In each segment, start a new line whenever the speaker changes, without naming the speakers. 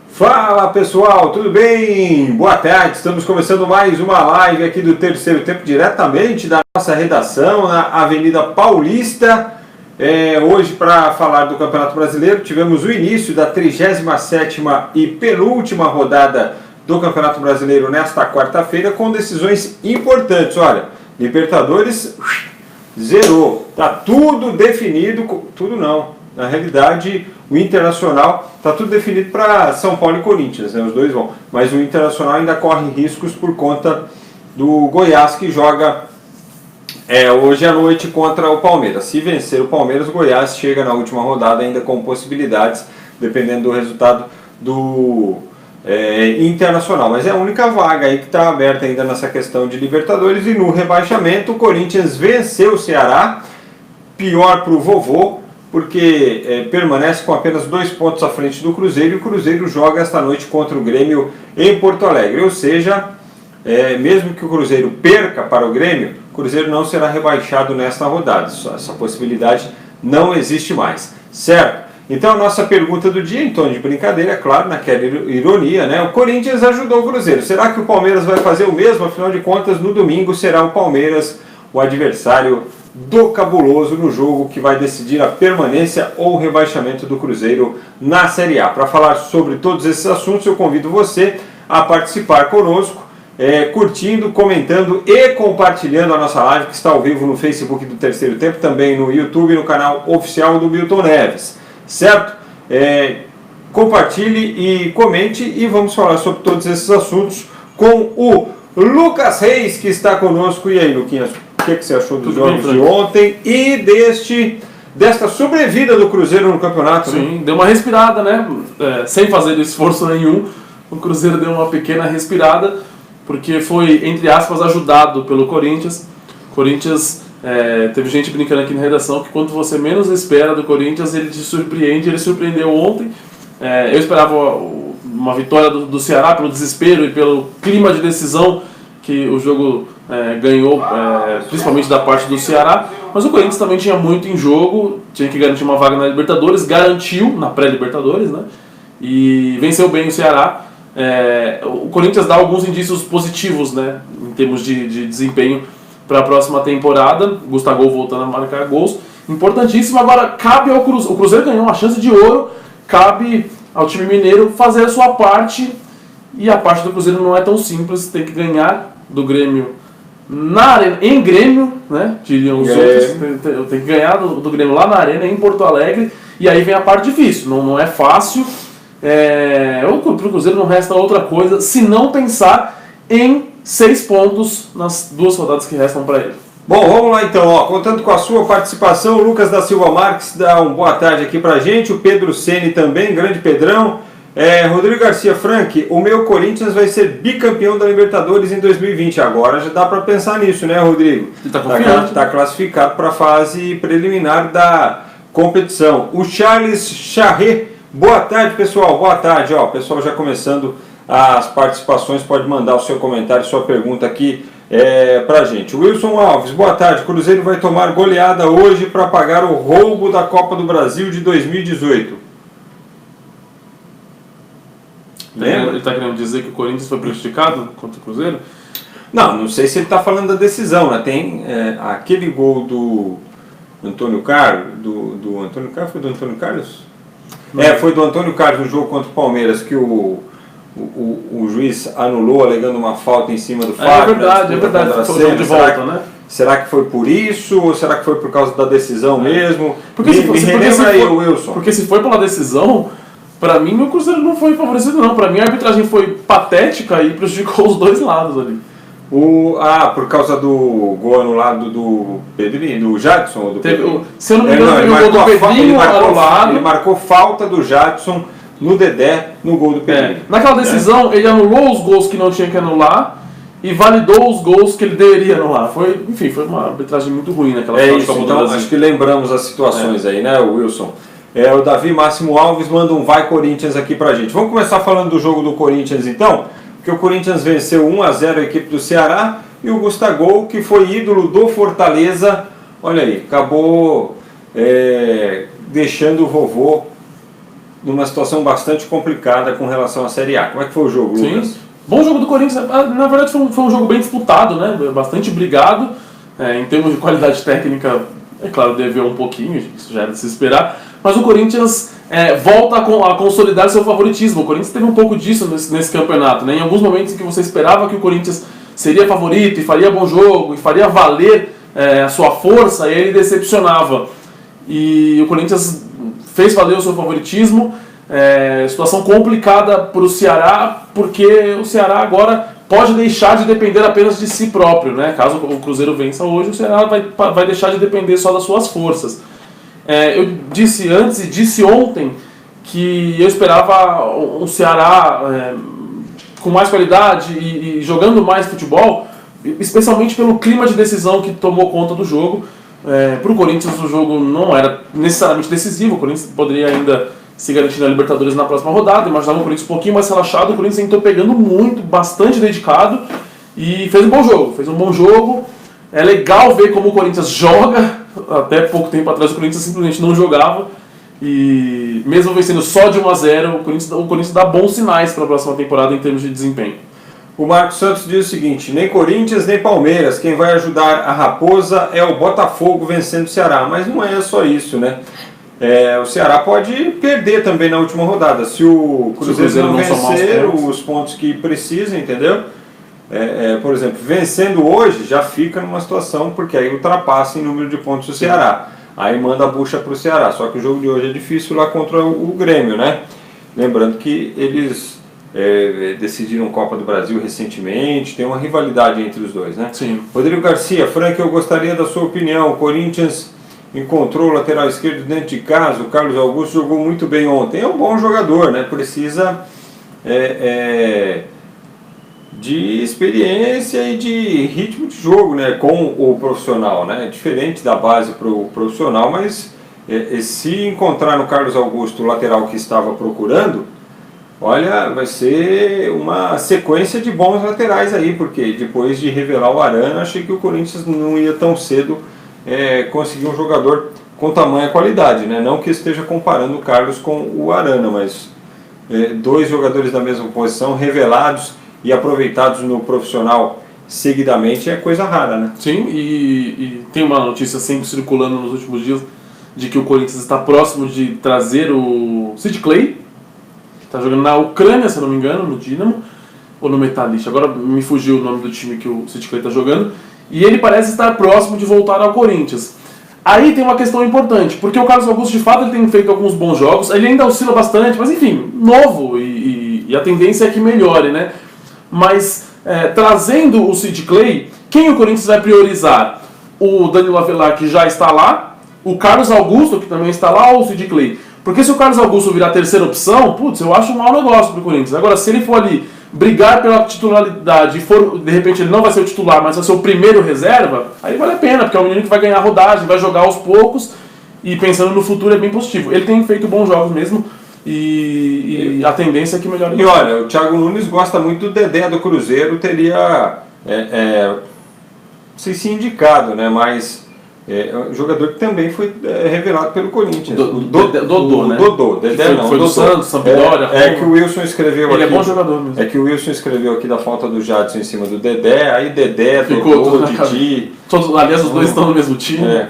Fala pessoal, tudo bem? Boa tarde, estamos começando mais uma live aqui do Terceiro Tempo, diretamente da nossa redação na Avenida Paulista. Hoje, para falar do Campeonato Brasileiro, tivemos o início da 37ª e penúltima rodada do Campeonato Brasileiro nesta quarta-feira, com decisões importantes. Olha, Libertadores zerou, tá tudo definido, tudo não, na realidade o Internacional está tudo definido para São Paulo e Corinthians, né? Os dois vão, mas o Internacional ainda corre riscos por conta do Goiás, que joga hoje à noite contra o Palmeiras. Se vencer o Palmeiras, o Goiás chega na última rodada ainda com possibilidades, dependendo do resultado do Internacional. Mas é a única vaga aí que está aberta ainda nessa questão de Libertadores. E no rebaixamento, o Corinthians venceu o Ceará, pior para o vovô, porque permanece com apenas 2 pontos à frente do Cruzeiro, e o Cruzeiro joga esta noite contra o Grêmio em Porto Alegre. Ou seja, mesmo que o Cruzeiro perca para o Grêmio, o Cruzeiro não será rebaixado nesta rodada. Essa possibilidade não existe mais, certo? Então a nossa pergunta do dia, em tom de brincadeira, é claro, naquela ironia, né? O Corinthians ajudou o Cruzeiro. Será que o Palmeiras vai fazer o mesmo? Afinal de contas, no domingo será o Palmeiras o adversário do Cabuloso no jogo que vai decidir a permanência ou o rebaixamento do Cruzeiro na Série A. Para falar sobre todos esses assuntos, eu convido você a participar conosco, curtindo, comentando e compartilhando a nossa live, que está ao vivo no Facebook do Terceiro Tempo, também no YouTube, no canal oficial do Milton Neves, certo? Compartilhe e comente, e vamos falar sobre todos esses assuntos com o Lucas Reis, que está conosco. E aí, Luquinhas, o que você achou dos jogos de ontem e desta sobrevida do Cruzeiro no campeonato?
Sim, né? Deu uma respirada, né? Sem fazer esforço nenhum, o Cruzeiro deu uma pequena respirada, porque foi, entre aspas, ajudado pelo Corinthians. Corinthians, teve gente brincando aqui na redação que quando você menos espera do Corinthians, ele te surpreende. Ele surpreendeu ontem. Eu esperava uma vitória do Ceará pelo desespero e pelo clima de decisão que o jogo ganhou, principalmente da parte do Ceará, mas o Corinthians também tinha muito em jogo, tinha que garantir uma vaga na Libertadores, garantiu na pré-Libertadores, né? E venceu bem o Ceará. O Corinthians dá alguns indícios positivos, né, em termos de desempenho para a próxima temporada. Gustavo voltando a marcar gols, importantíssimo. Agora cabe ao Cruzeiro, o Cruzeiro ganhou uma chance de ouro, cabe ao time mineiro fazer a sua parte, e a parte do Cruzeiro não é tão simples. Tem que ganhar do Grêmio na arena, em Grêmio, né? Diriam os outros. Tem que ganhar do Grêmio lá na arena, em Porto Alegre, e aí vem a parte difícil. Não é fácil. Para o Cruzeiro não resta outra coisa se não pensar em 6 pontos nas 2 rodadas que restam para ele.
Bom, vamos lá então, contando com a sua participação, o Lucas da Silva Marques dá uma boa tarde aqui pra gente, o Pedro Ceni também, grande Pedrão. Rodrigo Garcia Frank, o meu Corinthians vai ser bicampeão da Libertadores em 2020. Agora já dá para pensar nisso, né, Rodrigo? Está classificado para a fase preliminar da competição. O Charles Charret, boa tarde pessoal, boa tarde. O pessoal já começando as participações, pode mandar o seu comentário, sua pergunta aqui pra gente. Wilson Alves, boa tarde. Cruzeiro vai tomar goleada hoje para pagar o roubo da Copa do Brasil de 2018. Lembra?
Ele está querendo dizer que o Corinthians foi prejudicado contra o Cruzeiro?
Não sei se ele está falando da decisão, né? Tem aquele gol do Antônio Carlos, do Antônio Carlos, foi do Antônio Carlos? Foi do Antônio Carlos no jogo contra o Palmeiras, que o juiz anulou, alegando uma falta em cima do Fábio.
É verdade, foi o jogo de volta, né?
Será que foi por isso, ou será que foi por causa da decisão mesmo?
Porque se foi pela decisão, pra mim o Cruzeiro não foi favorecido não. Pra mim a arbitragem foi patética e prejudicou os dois lados ali.
Por causa do gol anulado do Pedrinho, do Jadson?
Se eu não me engano, teve o gol do Pedrinho anulado.
Ele marcou falta do Jadson no Dedé, no gol do Pedrinho.
Naquela decisão, ele anulou os gols que não tinha que anular e validou os gols que ele deveria anular. Foi uma arbitragem muito ruim naquela
final. Então acho que lembramos as situações aí, né, Wilson? O Davi Máximo Alves manda um vai Corinthians aqui pra gente. Vamos começar falando do jogo do Corinthians então, porque o Corinthians venceu 1-0 a equipe do Ceará, e o Gustavo, que foi ídolo do Fortaleza, olha aí, acabou deixando o vovô numa situação bastante complicada com relação à Série A. Como é que foi o jogo, Lucas?
Sim. Bom jogo do Corinthians. Na verdade foi um jogo bem disputado, né? Bastante brigado. Em termos de qualidade técnica, é claro, deveu um pouquinho, isso já era de se esperar. Mas o Corinthians volta a consolidar seu favoritismo. O Corinthians teve um pouco disso nesse campeonato, né? Em alguns momentos em que você esperava que o Corinthians seria favorito e faria bom jogo, e faria valer a sua força, e ele decepcionava. E o Corinthians fez valer o seu favoritismo. Situação complicada para o Ceará, porque o Ceará agora pode deixar de depender apenas de si próprio, né? Caso o Cruzeiro vença hoje, o Ceará vai deixar de depender só das suas forças. Eu disse antes e disse ontem que eu esperava um Ceará com mais qualidade e jogando mais futebol, especialmente pelo clima de decisão que tomou conta do jogo. Para o Corinthians o jogo não era necessariamente decisivo, o Corinthians poderia ainda se garantir na Libertadores na próxima rodada, imaginava o Corinthians um pouquinho mais relaxado. O Corinthians entrou pegando muito, bastante dedicado e fez um bom jogo. É legal ver como o Corinthians joga. Até pouco tempo atrás o Corinthians simplesmente não jogava, e mesmo vencendo só de 1-0, o Corinthians dá bons sinais para a próxima temporada em termos de desempenho.
O Marcos Santos diz o seguinte: nem Corinthians nem Palmeiras, quem vai ajudar a Raposa é o Botafogo vencendo o Ceará. Mas não é só isso, né? O Ceará pode perder também na última rodada, se o Cruzeiro não vencer os pontos que precisa, entendeu? Por exemplo, vencendo hoje já fica numa situação, porque aí ultrapassa em número de pontos o Ceará. Aí manda a bucha para o Ceará. Só que o jogo de hoje é difícil lá contra o Grêmio, né? Lembrando que eles decidiram Copa do Brasil recentemente, tem uma rivalidade entre os dois, né?
Sim.
Rodrigo Garcia: Frank, eu gostaria da sua opinião. O Corinthians encontrou o lateral esquerdo dentro de casa. O Carlos Augusto jogou muito bem ontem. É um bom jogador, né? Precisa de experiência e de ritmo de jogo, né, com o profissional, né, diferente da base para o profissional, mas se encontrar no Carlos Augusto o lateral que estava procurando, olha, vai ser uma sequência de bons laterais aí, porque depois de revelar o Arana, achei que o Corinthians não ia tão cedo conseguir um jogador com tamanha qualidade, né, não que esteja comparando o Carlos com o Arana, mas dois jogadores da mesma posição, revelados e aproveitados no profissional seguidamente, é coisa rara, né?
Sim, e tem uma notícia sempre circulando nos últimos dias de que o Corinthians está próximo de trazer o Sid Clay, que está jogando na Ucrânia, se não me engano, no Dinamo, ou no Metalist. Agora me fugiu o nome do time que o Sid Clay está jogando, e ele parece estar próximo de voltar ao Corinthians. Aí tem uma questão importante, porque o Carlos Augusto, de fato, ele tem feito alguns bons jogos, ele ainda oscila bastante, mas enfim, novo, e a tendência é que melhore, né? Mas trazendo o Sid Clay, quem o Corinthians vai priorizar? O Danilo Avelar, que já está lá, o Carlos Augusto, que também está lá, ou o Sid Clay? Porque se o Carlos Augusto virar a terceira opção, eu acho um mau negócio para o Corinthians. Agora, se ele for ali brigar pela titularidade, de repente ele não vai ser o titular, mas vai ser o primeiro reserva, aí vale a pena, porque é um menino que vai ganhar rodagem, vai jogar aos poucos, e pensando no futuro é bem positivo. Ele tem feito bons jogos mesmo, e a tendência é que melhore.
E olha, o Thiago Nunes gosta muito do Dedé do Cruzeiro, teria não sei se indicado, né, mas um jogador que também foi revelado pelo Corinthians.
Dodô, né?
Dodô, Dedé não.
Foi do Santos, Sampdoria.
Que o Wilson escreveu
ele
aqui.
É bom jogador mesmo.
É que o Wilson escreveu aqui da falta do Jadson em cima do Dedé, aí Dedé,
ficou
Dodô, Didi.
Aliás, os dois estão no mesmo time.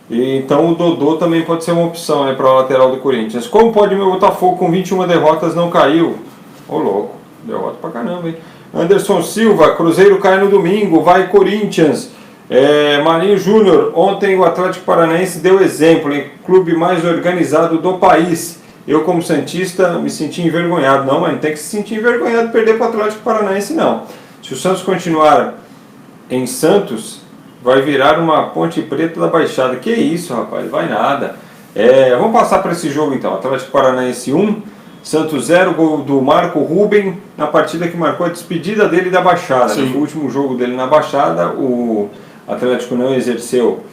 E então o Dodô também pode ser uma opção, né, para o lateral do Corinthians. Como pode meu Botafogo com 21 derrotas não caiu? Ô louco, derrota pra caramba, hein? Anderson Silva: Cruzeiro cai no domingo, vai Corinthians. Marinho Júnior: ontem o Atlético Paranaense deu exemplo, em clube mais organizado do país. Eu, como santista, me senti envergonhado. Não, mas não tem que se sentir envergonhado de perder para o Atlético Paranaense, não. Se o Santos continuar em Santos, vai virar uma Ponte Preta da Baixada. Que isso, rapaz, vai nada. Vamos passar para esse jogo então. Atlético Paranaense 1, Santos 0, gol do Marco Ruben, na partida que marcou a despedida dele da Baixada. Sim. No último jogo dele na Baixada, o Atlético não exerceu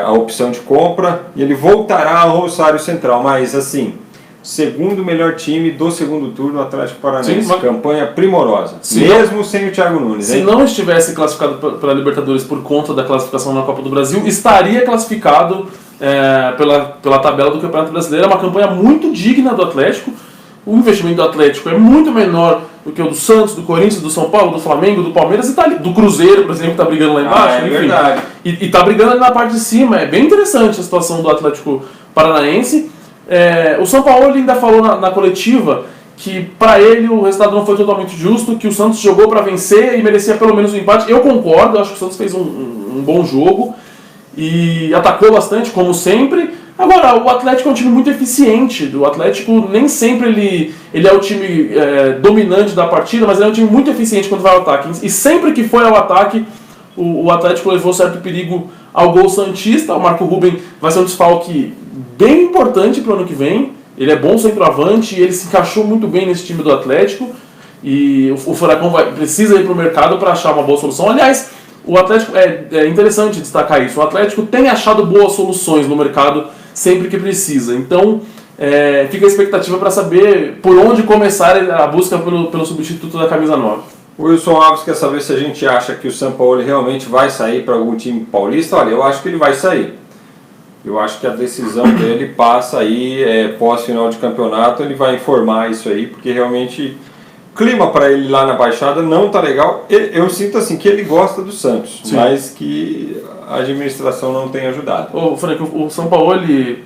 a opção de compra e ele voltará ao Rosário Central, mas assim, segundo melhor time do segundo turno, o Atlético Paranaense. Sim, campanha primorosa, mesmo sem o Thiago Nunes.
Se não estivesse classificado para a Libertadores por conta da classificação na Copa do Brasil, estaria classificado pela tabela do Campeonato Brasileiro. É uma campanha muito digna do Atlético. O investimento do Atlético é muito menor do que o do Santos, do Corinthians, do São Paulo, do Flamengo, do Palmeiras e do Cruzeiro, por exemplo, que está brigando lá embaixo.
É verdade.
E está brigando ali na parte de cima. É bem interessante a situação do Atlético Paranaense. O São Paulo ainda falou na coletiva que para ele o resultado não foi totalmente justo, que o Santos jogou para vencer e merecia pelo menos um empate. Eu concordo, acho que o Santos fez um bom jogo e atacou bastante, como sempre. Agora, o Atlético é um time muito eficiente. O Atlético nem sempre ele é o time dominante da partida, mas ele é um time muito eficiente quando vai ao ataque. E sempre que foi ao ataque, o Atlético levou certo perigo ao gol santista. O Marco Ruben vai ser um desfalque bem importante para o ano que vem. Ele é bom centroavante, ele se encaixou muito bem nesse time do Atlético. E o Furacão precisa ir para o mercado para achar uma boa solução. Aliás, o Atlético, é interessante destacar isso, o Atlético tem achado boas soluções no mercado sempre que precisa. Então, fica a expectativa para saber por onde começar a busca pelo substituto da camisa 9.
O Wilson Alves quer saber se a gente acha que o Sampaoli realmente vai sair para algum time paulista. Olha, eu acho que ele vai sair. Eu acho que a decisão dele passa aí, pós-final de campeonato, ele vai informar isso aí, porque realmente o clima para ele lá na Baixada não tá legal. Eu sinto assim que ele gosta do Santos, sim, mas que a administração não tem ajudado.
Ô, Frank, o Sampaoli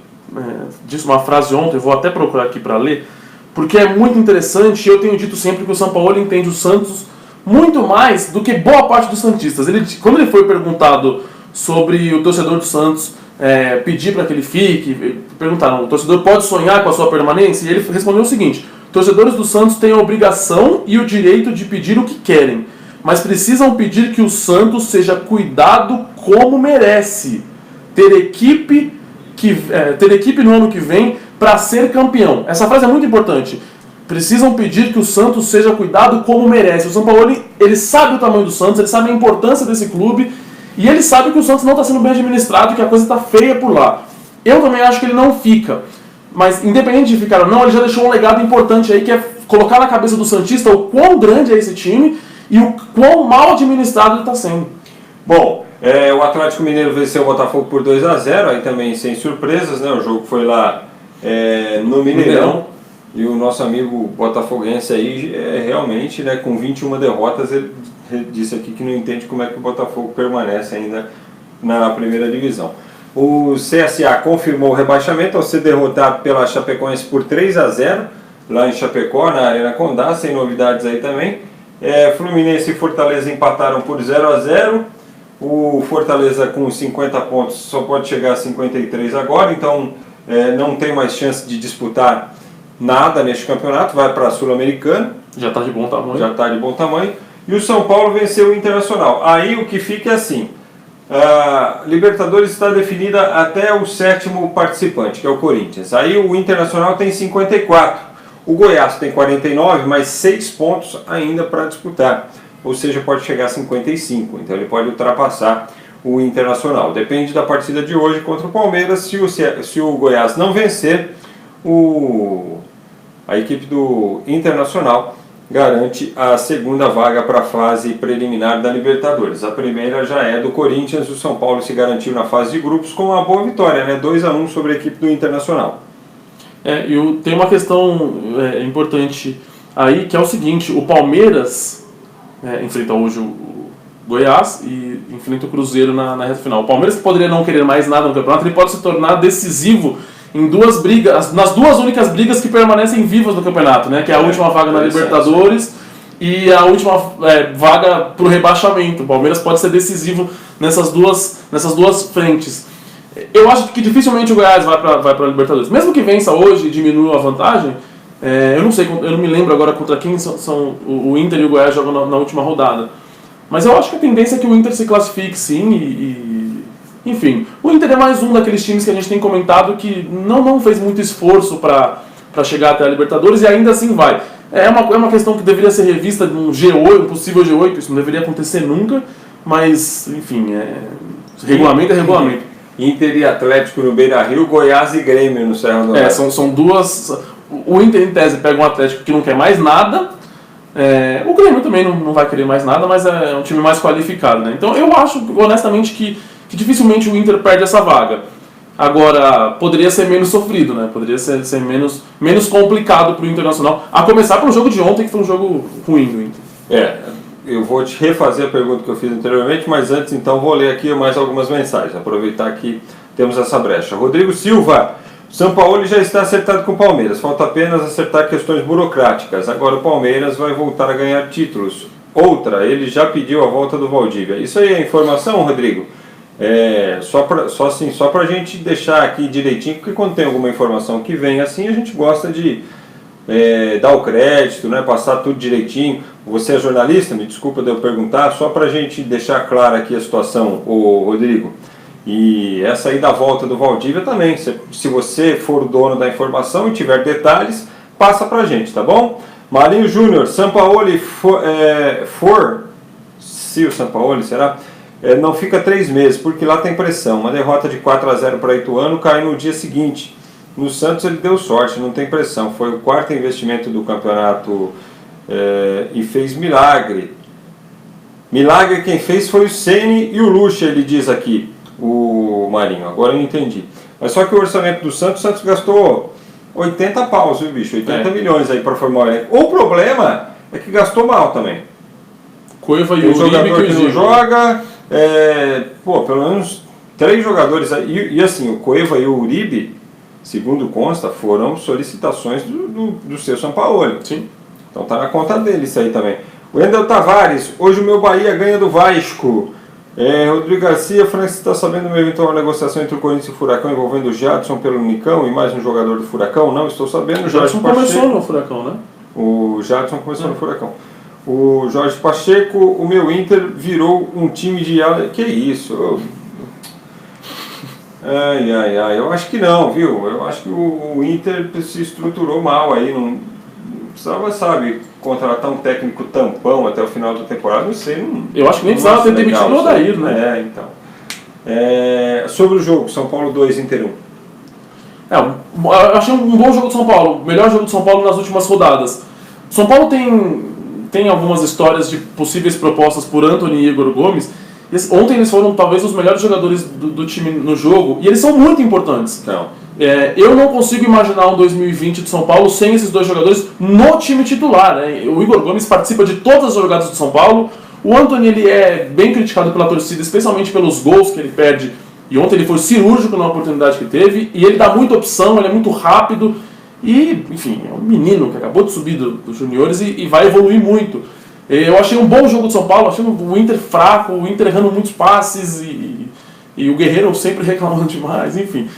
disse uma frase ontem, eu vou até procurar aqui para ler, porque é muito interessante. Eu tenho dito sempre que o Sampaoli entende o Santos muito mais do que boa parte dos santistas. Quando ele foi perguntado sobre o torcedor do Santos pedir para que ele fique, perguntaram, o torcedor pode sonhar com a sua permanência? E ele respondeu o seguinte: torcedores do Santos têm a obrigação e o direito de pedir o que querem, mas precisam pedir que o Santos seja cuidado como merece. Ter equipe no ano que vem para ser campeão. Essa frase é muito importante. Precisam pedir que o Santos seja cuidado como merece. O Sampaoli, ele sabe o tamanho do Santos, ele sabe a importância desse clube, e ele sabe que o Santos não está sendo bem administrado, que a coisa está feia por lá. Eu também acho que ele não fica. Mas, independente de ficar ou não, ele já deixou um legado importante aí, que é colocar na cabeça do santista o quão grande é esse time e o quão mal administrado ele está sendo.
Bom, o Atlético Mineiro venceu o Botafogo por 2-0, aí também sem surpresas, né? O jogo foi lá no Mineirão. E o nosso amigo botafoguense aí, realmente, né, com 21 derrotas, ele disse aqui que não entende como é que o Botafogo permanece ainda na primeira divisão. O CSA confirmou o rebaixamento ao ser derrotado pela Chapecoense por 3-0, lá em Chapecó, na Arena Condá, sem novidades aí também. Fluminense e Fortaleza empataram por 0-0. O Fortaleza com 50 pontos só pode chegar a 53 agora, então não tem mais chance de disputar nada neste campeonato, vai para a Sul-Americana.
Já está de bom tamanho. E o São Paulo venceu o Internacional.
Aí o que fica é assim: a Libertadores está definida até o 7º participante, que é o Corinthians. Aí o Internacional tem 54. O Goiás tem 49, mais 6 pontos ainda para disputar. Ou seja, pode chegar a 55. Então ele pode ultrapassar o Internacional. Depende da partida de hoje contra o Palmeiras. Se o Goiás não vencer, a equipe do Internacional garante a segunda vaga para a fase preliminar da Libertadores. A primeira já é do Corinthians. O São Paulo se garantiu na fase de grupos com uma boa vitória, né? 2-1 sobre a equipe do Internacional.
Tem uma questão importante aí, que é o seguinte: o Palmeiras enfrenta hoje o Goiás e enfrenta o Cruzeiro na reta final. O Palmeiras, que poderia não querer mais nada no campeonato, ele pode se tornar decisivo em duas brigas, nas duas únicas brigas que permanecem vivas no campeonato, né? Que é a última vaga na Libertadores e a última vaga para o rebaixamento. O Palmeiras pode ser decisivo nessas duas frentes. Eu acho que dificilmente o Goiás vai para a Libertadores. Mesmo que vença hoje e diminua a vantagem, eu não me lembro agora contra quem são o Inter e o Goiás jogam na última rodada. Mas eu acho que a tendência é que o Inter se classifique sim enfim, o Inter é mais um daqueles times que a gente tem comentado que não fez muito esforço para chegar até a Libertadores e ainda assim vai. É uma questão que deveria ser revista num G8, um possível G8, isso não deveria acontecer nunca, mas, enfim, regulamento é regulamento.
Inter e Atlético no Beira-Rio, Goiás e Grêmio no Serra do Oeste.
São duas... O Inter, em tese, pega um Atlético que não quer mais nada, o Grêmio também não vai querer mais nada, mas é um time mais qualificado, né? Então eu acho, honestamente, que dificilmente o Inter perde essa vaga. Agora, poderia ser menos sofrido, né? Poderia ser menos complicado para o Internacional. A começar pelo jogo de ontem, que foi um jogo ruim do Inter.
Eu vou te refazer a pergunta que eu fiz anteriormente, mas antes então vou ler aqui mais algumas mensagens, aproveitar que temos essa brecha. Rodrigo Silva, São Paulo já está acertado com o Palmeiras, falta apenas acertar questões burocráticas. Agora o Palmeiras vai voltar a ganhar títulos. Outra, ele já pediu a volta do Valdívia. Isso aí é informação, Rodrigo? Só para a gente deixar aqui direitinho, porque quando tem alguma informação que vem assim, a gente gosta de dar o crédito, né, passar tudo direitinho. Você é jornalista? Me desculpa de eu perguntar, só para a gente deixar clara aqui a situação, Rodrigo. E essa aí da volta do Valdívia também, se você for o dono da informação e tiver detalhes, passa para a gente, tá bom? Marinho Júnior, Sampaoli se o Sampaoli será, não fica 3 meses, porque lá tem pressão. Uma derrota de 4-0 para Ituano cai no dia seguinte. No Santos ele deu sorte, não tem pressão. Foi o 4º investimento do campeonato e fez milagre. Milagre quem fez foi o Ceni e o Lucha, ele diz aqui, o Marinho. Agora eu entendi. Mas só que o orçamento do Santos, o Santos gastou 80 paus, viu, bicho? 80 milhões aí para formar o elenco. O problema é que gastou mal também.
Cueva e
o
Uribe
jogador que não
Zico.
joga, pelo menos 3 jogadores aí. E assim, o Cueva e o Uribe, segundo consta, foram solicitações do seu Sampaoli.
Sim.
Então tá na conta dele isso aí também. O Wendel Tavares, hoje o meu Bahia ganha do Vasco. Rodrigo Garcia, Francis está sabendo uma eventual negociação entre o Corinthians e o Furacão envolvendo o Jadson pelo Nicão e mais um jogador do Furacão? Não estou sabendo.
O Jadson começou no Furacão, né?
O Jadson começou no Furacão. O Jorge Pacheco, o meu Inter virou um time de... Que isso? Eu acho que não, viu? Eu acho que o Inter se estruturou mal aí, não precisava, sabe, contratar um técnico tampão até o final da temporada, não sei.
Eu acho que nem precisava ter demitido o Odair, né?
Então. Sobre o jogo, São Paulo 2, Inter 1.
Eu achei um bom jogo do São Paulo, o melhor jogo do São Paulo nas últimas rodadas. São Paulo tem algumas histórias de possíveis propostas por Antony e Igor Gomes. Ontem eles foram talvez os melhores jogadores do time no jogo e eles são muito importantes. Eu não consigo imaginar um 2020 de São Paulo sem esses 2 jogadores no time titular, né? O Igor Gomes participa de todas as jogadas do São Paulo. O Antony ele é bem criticado pela torcida, especialmente pelos gols que ele perde. E ontem ele foi cirúrgico na oportunidade que teve. E ele dá muita opção, ele é muito rápido. E, enfim, é um menino que acabou de subir dos juniores e vai evoluir muito. Eu achei um bom jogo do São Paulo, achei o Inter fraco, o Inter errando muitos passes e o Guerreiro sempre reclamando demais, enfim.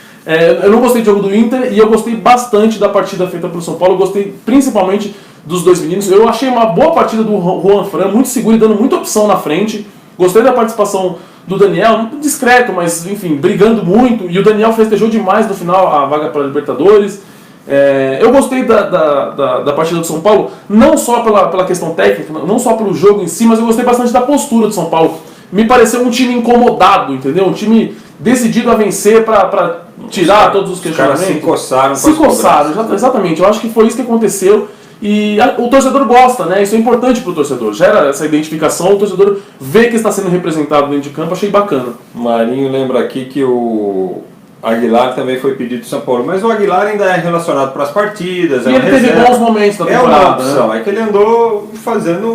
Eu não gostei do jogo do Inter e eu gostei bastante da partida feita pelo São Paulo, eu gostei principalmente dos 2 meninos. Eu achei uma boa partida do Juan Fran, muito seguro e dando muita opção na frente. Gostei da participação do Daniel, discreto, mas enfim, brigando muito. E o Daniel festejou demais no final a vaga para a Libertadores. Eu gostei da partida do São Paulo, não só pela questão técnica, não só pelo jogo em si, mas eu gostei bastante da postura do São Paulo. Me pareceu um time incomodado, entendeu? Um time decidido a vencer para tirar todos os questionamentos.
Os caras se coçaram.
Exatamente. Eu acho que foi isso que aconteceu. E o torcedor gosta, né? Isso é importante para o torcedor. Gera essa identificação, o torcedor vê que está sendo representado dentro de campo. Achei bacana.
Marinho lembra aqui que o Aguilar também foi pedido do São Paulo, mas o Aguilar ainda é relacionado para as partidas.
E ele teve bons momentos na temporada.
É uma opção, né? É que ele andou fazendo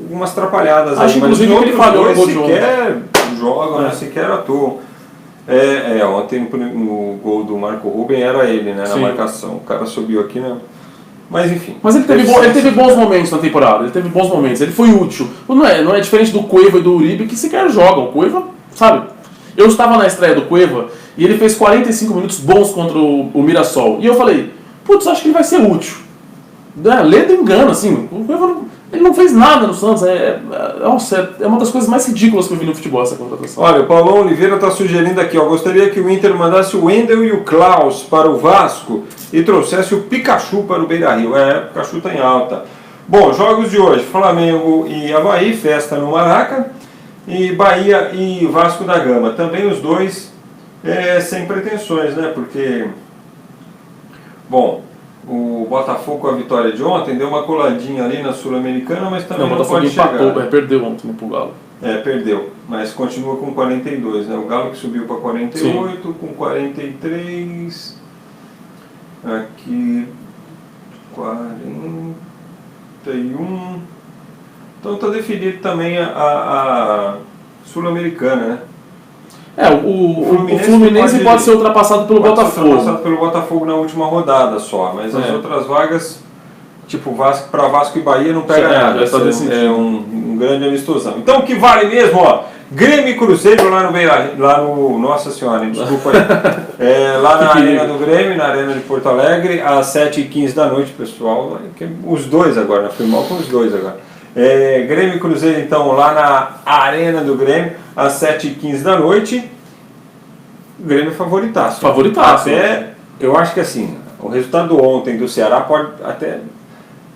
algumas atrapalhadas.
Acho inclusive que ele falhou no gol de ontem.
Sequer jogam, sequer atuam. Ontem no gol do Marco Ruben era ele, né, na marcação. O cara subiu aqui, né? Mas enfim.
Mas ele teve bons momentos na temporada, ele teve bons momentos, ele foi útil. Não é diferente do Cueva e do Uribe que sequer jogam. O Cueva, sabe? Eu estava na estreia do Cueva e ele fez 45 minutos bons contra o Mirassol. E eu falei, putz, acho que ele vai ser útil. Ledo engano, assim. O Cueva ele não fez nada no Santos. É uma das coisas mais ridículas que eu vi no futebol, essa contratação.
Olha, o Paulão Oliveira está sugerindo aqui, gostaria que o Inter mandasse o Wendel e o Klaus para o Vasco e trouxesse o Pikachu para o Beira-Rio. O Pikachu está em alta. Bom, jogos de hoje, Flamengo e Avaí, festa no Maraca, e Bahia e Vasco da Gama. Também os dois sem pretensões, né? Porque, bom, o Botafogo com a vitória de ontem deu uma coladinha ali na Sul-Americana, mas também não pode chegar.
O Botafogo empatou, perdeu ontem pro Galo.
Perdeu. mas continua com 42, né? O Galo que subiu para 48, sim, com 43, aqui 41. Então está definido também a Sul-Americana, né?
O Fluminense pode ser ultrapassado pelo Botafogo.
Ser ultrapassado pelo Botafogo na última rodada só, mas as outras vagas, tipo para Vasco e Bahia, não pega nada. É um grande amistosão. Então o que vale mesmo, ó, Grêmio e Cruzeiro lá no Nossa Senhora, desculpa aí. Lá na Arena do Grêmio, na Arena de Porto Alegre, às 7h15 da noite, pessoal. Os dois agora, né? Fui mal com os dois agora. Grêmio e Cruzeiro, então, lá na Arena do Grêmio, às 7h15 da noite. O Grêmio é favoritaço.
Favoritaço.
Eu acho que assim, o resultado ontem do Ceará pode até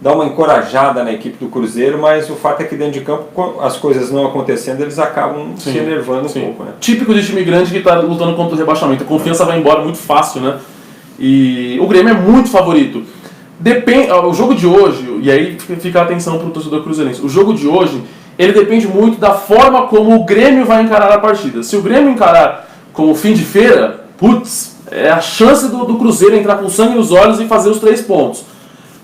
dar uma encorajada na equipe do Cruzeiro, mas o fato é que dentro de campo, as coisas não acontecendo, eles acabam se enervando um pouco, né?
Típico de time grande que está lutando contra o rebaixamento. A confiança vai embora muito fácil, né? E o Grêmio é muito favorito. O jogo de hoje, e aí fica a atenção para o torcedor cruzeirense, o jogo de hoje, ele depende muito da forma como o Grêmio vai encarar a partida. Se o Grêmio encarar como fim de feira, é a chance do Cruzeiro entrar com sangue nos olhos e fazer os 3 pontos.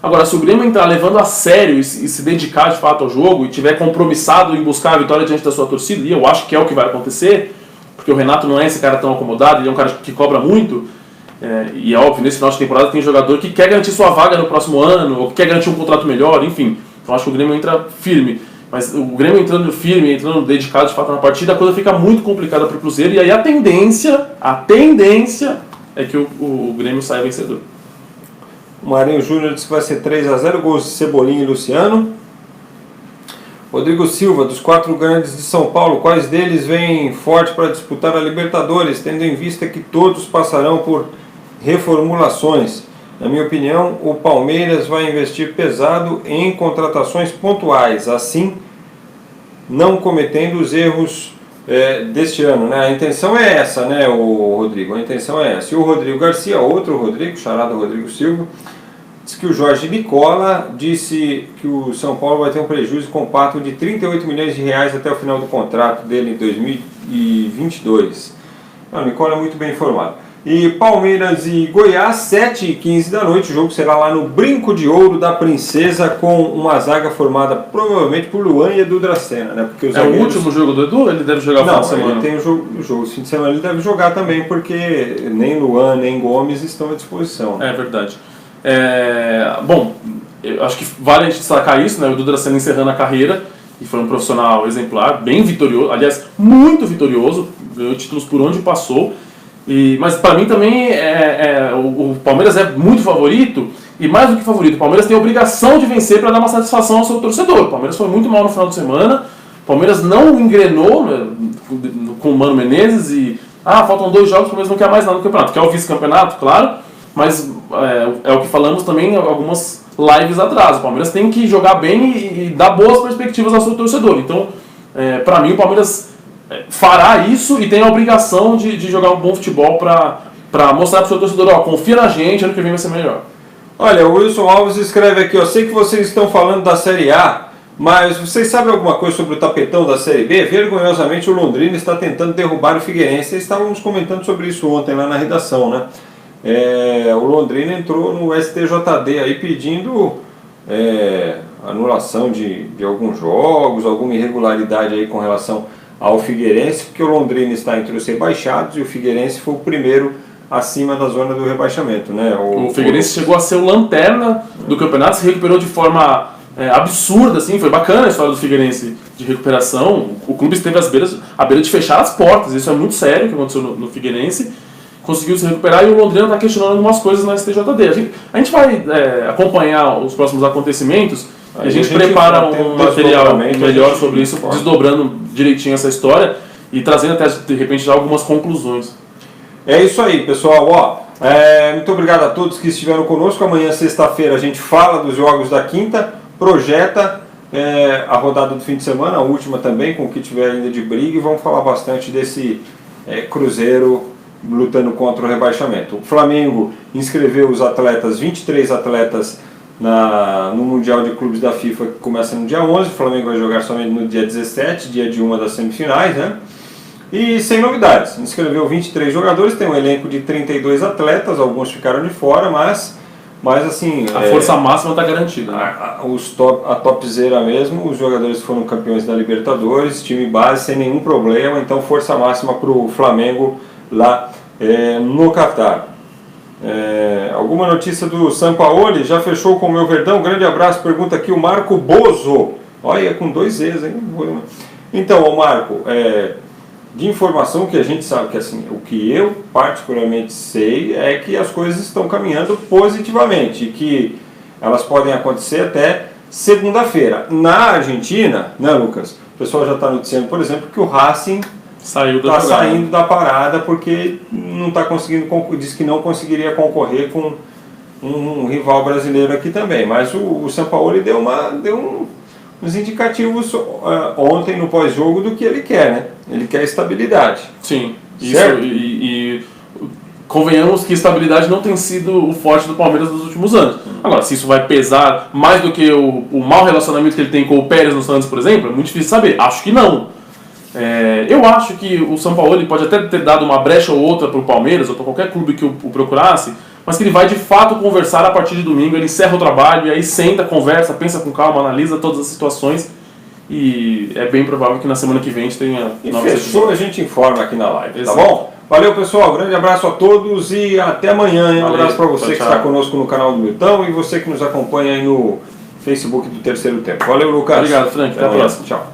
Agora, se o Grêmio entrar levando a sério e se dedicar de fato ao jogo e tiver compromissado em buscar a vitória diante da sua torcida, e eu acho que é o que vai acontecer, porque o Renato não é esse cara tão acomodado, ele é um cara que cobra muito, e é óbvio, nesse final de temporada tem jogador que quer garantir sua vaga no próximo ano, ou que quer garantir um contrato melhor, enfim. Então acho que o Grêmio entra firme. Mas o Grêmio entrando firme, entrando dedicado de fato na partida, a coisa fica muito complicada para o Cruzeiro, e aí a tendência é que o Grêmio saia vencedor.
O Marinho Júnior disse que vai ser 3-0, gols de Cebolinha e Luciano. Rodrigo Silva, dos 4 grandes de São Paulo, quais deles vêm forte para disputar a Libertadores, tendo em vista que todos passarão por reformulações? Na minha opinião, o Palmeiras vai investir pesado em contratações pontuais, assim não cometendo os erros deste ano, né? A intenção é essa, né, o Rodrigo? A intenção é essa. E o Rodrigo Garcia, outro Rodrigo, charado Rodrigo Silva, diz que o Jorge Nicola disse que o São Paulo vai ter um prejuízo compacto de 38 milhões de reais até o final do contrato dele em 2022. O Nicola é muito bem informado. E Palmeiras e Goiás, 7h15 da noite, o jogo será lá no Brinco de Ouro da Princesa, com uma zaga formada provavelmente por Luan e Edu Dracena, né? Porque
o último jogo do Edu? Ele deve jogar no fim de semana?
Ele tem o jogo fim de semana, ele deve jogar também, porque nem Luan nem Gomes estão à disposição.
É verdade. Bom, eu acho que vale a gente destacar isso, né? O Edu Dracena encerrando a carreira, e foi um profissional exemplar, bem vitorioso, aliás, muito vitorioso, ganhou títulos por onde passou. Mas para mim também o Palmeiras é muito favorito, e mais do que favorito, o Palmeiras tem a obrigação de vencer para dar uma satisfação ao seu torcedor. O Palmeiras foi muito mal no final de semana, o Palmeiras não engrenou, né, com o Mano Menezes, e faltam 2 jogos, o Palmeiras não quer mais nada no campeonato, quer o vice-campeonato, claro, mas é o que falamos também algumas lives atrás. O Palmeiras tem que jogar bem e dar boas perspectivas ao seu torcedor. Então, para mim, o Palmeiras fará isso e tem a obrigação de jogar um bom futebol para mostrar para o seu torcedor, confia na gente, ano que vem vai ser melhor.
Olha, o Wilson Alves escreve aqui, sei que vocês estão falando da Série A, mas vocês sabem alguma coisa sobre o tapetão da Série B? Vergonhosamente o Londrina está tentando derrubar o Figueirense. Estávamos comentando sobre isso ontem lá na redação, né? O Londrina entrou no STJD aí pedindo anulação de alguns jogos, alguma irregularidade aí com relação ao Figueirense, porque o Londrina está entre os rebaixados e o Figueirense foi o primeiro acima da zona do rebaixamento, né?
O Figueirense chegou a ser o lanterna do campeonato, se recuperou de forma absurda, assim, foi bacana a história do Figueirense de recuperação. O clube esteve à beira de fechar as portas, isso é muito sério o que aconteceu no Figueirense. Conseguiu se recuperar e o Londrina está questionando algumas coisas na STJD. A gente vai acompanhar os próximos acontecimentos. A gente prepara um material melhor sobre isso, desdobrando direitinho essa história e trazendo até, de repente, já algumas conclusões.
É isso aí, pessoal. Muito obrigado a todos que estiveram conosco. Amanhã, sexta-feira, a gente fala dos jogos da quinta, projeta a rodada do fim de semana, a última também, com o que tiver ainda de briga, e vamos falar bastante desse Cruzeiro lutando contra o rebaixamento. O Flamengo inscreveu os atletas, 23 atletas no Mundial de Clubes da FIFA, que começa no dia 11. O Flamengo vai jogar somente no dia 17, dia de uma das semifinais, né? E sem novidades. Inscreveu 23 jogadores, tem um elenco de 32 atletas, alguns ficaram de fora, mas assim...
A força máxima está garantida. Né?
A topzera mesmo, os jogadores foram campeões da Libertadores, time base sem nenhum problema, então força máxima para o Flamengo lá no Catar. Alguma notícia do Sampaoli? Já fechou com o meu Verdão? Grande abraço, pergunta aqui o Marco Bozo. Olha, com 2 Z's, hein? Então, Marco, de informação que a gente sabe, que assim, o que eu particularmente sei é que as coisas estão caminhando positivamente e que elas podem acontecer até segunda-feira. Na Argentina, né, Lucas? O pessoal já está noticiando, por exemplo, que o Racing está saindo da parada porque não está conseguindo, diz que não conseguiria concorrer com um rival brasileiro aqui também. Mas o Sampaoli deu uns indicativos ontem no pós-jogo do que ele quer, né? Ele quer estabilidade.
Sim, isso, e convenhamos que estabilidade não tem sido o forte do Palmeiras nos últimos anos. Agora, se isso vai pesar mais do que o mau relacionamento que ele tem com o Pérez no Santos, por exemplo, é muito difícil saber. Acho que não. Eu acho que o Sampaoli pode até ter dado uma brecha ou outra para o Palmeiras ou para qualquer clube que o procurasse, mas que ele vai de fato conversar a partir de domingo, ele encerra o trabalho e aí senta, conversa, pensa com calma, analisa todas as situações e é bem provável que na semana que vem a gente tenha...
E fechou, a gente informa aqui na live, tá bom? Valeu, pessoal, grande abraço a todos e até amanhã. Um abraço para você que está conosco no canal do Milton e você que nos acompanha aí no Facebook do Terceiro Tempo. Valeu, Lucas.
Obrigado, Frank. Até a próxima.
Tchau.